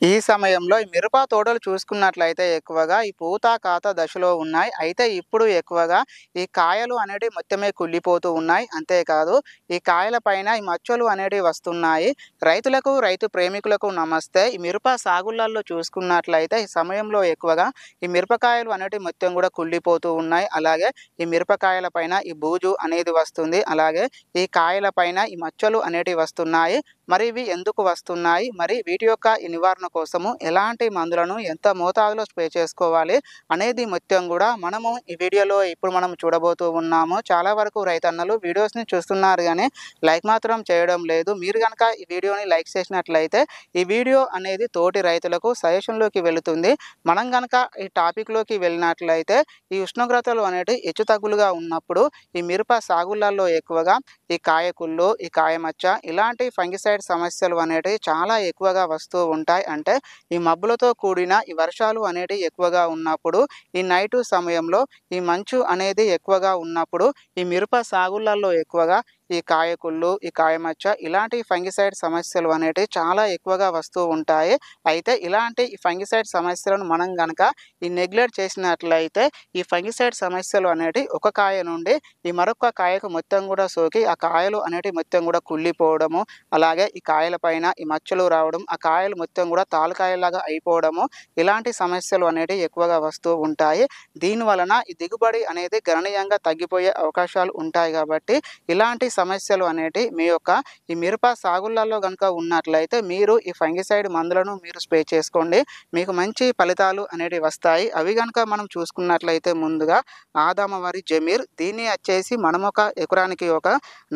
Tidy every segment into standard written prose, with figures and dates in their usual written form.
ఈ సమయంలో ఈ మిరప తోటలు చూసుకున్నట్లయితే ఎక్కువగా ఈ పూత, కాత దశలో ఉన్నాయి. అయితే ఇప్పుడు ఎక్కువగా ఈ కాయలు అనేటివి మొత్తమే కుళ్ళిపోతూ ఉన్నాయి. అంతేకాదు ఈ కాయల పైన ఈ మచ్చలు అనేటివి వస్తున్నాయి. రైతులకు, రైతు ప్రేమికులకు నమస్తే. ఈ మిరప సాగుళ్ళల్లో చూసుకున్నట్లయితే ఈ సమయంలో ఎక్కువగా ఈ మిరపకాయలు అనేటివి మొత్తం కూడా కుళ్ళిపోతూ ఉన్నాయి. అలాగే ఈ మిరపకాయల పైన ఈ బూజు అనేది వస్తుంది. అలాగే ఈ కాయల పైన ఈ మచ్చలు అనేటివి వస్తున్నాయి. మరి ఇవి ఎందుకు వస్తున్నాయి? మరి వీటి యొక్క ఈ నివారణ కోసము ఎలాంటి మందులను ఎంత మోతాదులో స్ప్రే చేసుకోవాలి అనేది మొత్తం కూడా మనము ఈ వీడియోలో ఇప్పుడు మనం చూడబోతూ ఉన్నాము. చాలా వరకు రైతన్నలు వీడియోస్ని చూస్తున్నారు కానీ లైక్ మాత్రం చేయడం లేదు. మీరు కనుక ఈ వీడియోని లైక్ చేసినట్లయితే ఈ వీడియో అనేది తోటి రైతులకు సజెషన్లోకి వెళుతుంది. మనం కనుక ఈ టాపిక్లోకి వెళ్ళినట్లయితే ఈ ఉష్ణోగ్రతలు అనేటివి హెచ్చుతగ్గులుగా ఉన్నప్పుడు ఈ మిరప సాగుళ్ళల్లో ఎక్కువగా ఈ కాయకుళ్ళు, ఈ కాయమచ్చ ఇలాంటి ఫంగిసైడ్ సమస్యలు అనేటివి చాలా ఎక్కువగా వస్తూ ఉంటాయి. అంటే ఈ మబ్బులతో కూడిన ఈ వర్షాలు అనేటివి ఎక్కువగా ఉన్నప్పుడు, ఈ నైటు సమయంలో ఈ మంచు అనేది ఎక్కువగా ఉన్నప్పుడు ఈ మిరప సాగుళ్ళల్లో ఎక్కువగా ఈ కాయకుళ్ళు, ఈ కాయమచ్చ ఇలాంటి ఫంగిసైడ్ సమస్యలు అనేటివి చాలా ఎక్కువగా వస్తూ ఉంటాయి. అయితే ఇలాంటి ఈ ఫంగిసైడ్ సమస్యలను మనం గనక ఈ నెగ్లెక్ట్ చేసినట్లయితే ఈ ఫంగిసైడ్ సమస్యలు అనేటివి ఒక కాయ నుండి ఈ మరొక కాయకు మొత్తం కూడా సోకి ఆ కాయలు అనేటివి మొత్తం కూడా కుళ్ళిపోవడము, అలాగే ఈ కాయల పైన ఈ మచ్చలు రావడం, ఆ కాయలు మొత్తం కూడా తాలుకాయలాగా అయిపోవడము, ఇలాంటి సమస్యలు అనేటివి ఎక్కువగా వస్తూ ఉంటాయి. దీని వలన ఈ దిగుబడి అనేది గణనీయంగా తగ్గిపోయే అవకాశాలు ఉంటాయి. కాబట్టి ఇలాంటి సమస్యలు అనేటివి మీ యొక్క ఈ మిరప సాగుళ్ళల్లో గనుక ఉన్నట్లయితే మీరు ఈ ఫంగిసైడ్ మందులను మీరు స్ప్రే చేసుకోండి. మీకు మంచి ఫలితాలు అనేటివి వస్తాయి. అవి గనుక మనం చూసుకున్నట్లయితే ముందుగా ఆదామవరి జమీర్, దీన్ని వచ్చేసి మనం ఒక ఎకరానికి ఒక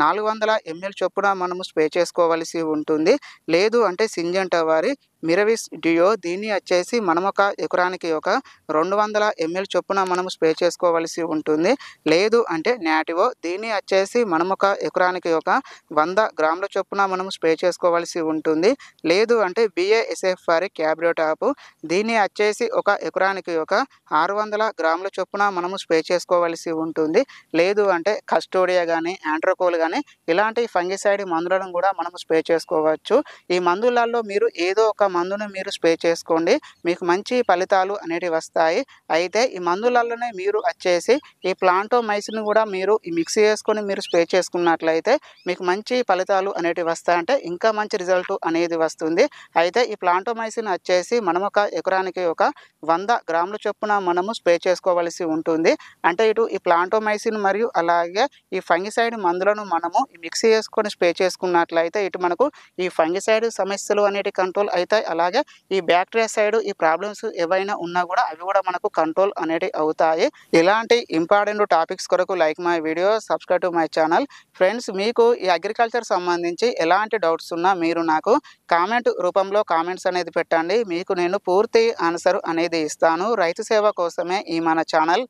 400 ml చొప్పున మనము స్ప్రే చేసుకోవలసి ఉంటుంది. లేదు అంటే సింజంటా వారి మిరవిస్ డియో, దీన్ని వచ్చేసి మనం ఒక ఎకరానికి ఒక 200 ml చొప్పున మనము స్ప్రే చేసుకోవలసి ఉంటుంది. లేదు అంటే నాటివో, దీన్ని వచ్చేసి మనం ఒక ఎకరానికి ఒక 100 గ్రాముల చొప్పున మనము స్ప్రే చేసుకోవలసి ఉంటుంది. లేదు అంటే BASF వారి క్యాబ్రోటాప్, దీన్ని వచ్చేసి ఒక ఎకరానికి ఒక 600 గ్రాముల చొప్పున మనము స్ప్రే చేసుకోవలసి ఉంటుంది. లేదు అంటే కస్టోడియా కానీ, యాంట్రోకోల్ కానీ ఇలాంటి ఫంగిసైడ్ మందులను కూడా మనము స్ప్రే చేసుకోవచ్చు. ఈ మందులలో మీరు ఏదో ఒక మందును మీరు స్ప్రే చేసుకోండి, మీకు మంచి ఫలితాలు అనేటివి వస్తాయి. అయితే ఈ మందులలోనే మీరు వచ్చేసి ఈ ప్లాంటోమైసిన్ కూడా మీరు ఈ మిక్స్ చేసుకొని మీరు స్ప్రే చేసుకున్నట్లయితే మీకు మంచి ఫలితాలు అనేటివి వస్తాయి. అంటే ఇంకా మంచి రిజల్ట్ అనేది వస్తుంది. అయితే ఈ ప్లాంటోమైసిన్ వచ్చేసి మనం ఒక ఎకరానికి ఒక 100 గ్రాముల చొప్పున మనము స్ప్రే చేసుకోవలసి ఉంటుంది. అంటే ఇటు ఈ ప్లాంటోమైసిన్ మరియు అలాగే ఈ ఫంగిసైడ్ మందులను మనము మిక్స్ చేసుకొని స్ప్రే చేసుకున్నట్లయితే ఇటు మనకు ఈ ఫంగిసైడ్ సమస్యలు అనేటి కంట్రోల్ అవుతాయి. అలాగే ఈ బ్యాక్టీరియా సైడ్ ఈ ప్రాబ్లమ్స్ ఏవైనా ఉన్నా కూడా అవి కూడా మనకు కంట్రోల్ అనేటి అవుతాయి. ఇలాంటి ఇంపార్టెంట్ టాపిక్స్ కొరకు like my video, subscribe to my channel. Friends, మీకు ఈ అగ్రికల్చర్ సంబంధించి ఎలాంటి డౌట్స్ ఉన్నా మీరు నాకు కామెంట్ రూపంలో కామెంట్స్ అనేది పెట్టండి. మీకు నేను పూర్తి ఆన్సర్ అనేది ఇస్తాను. రైతు సేవ కోసమే ఈ మన ఛానల్.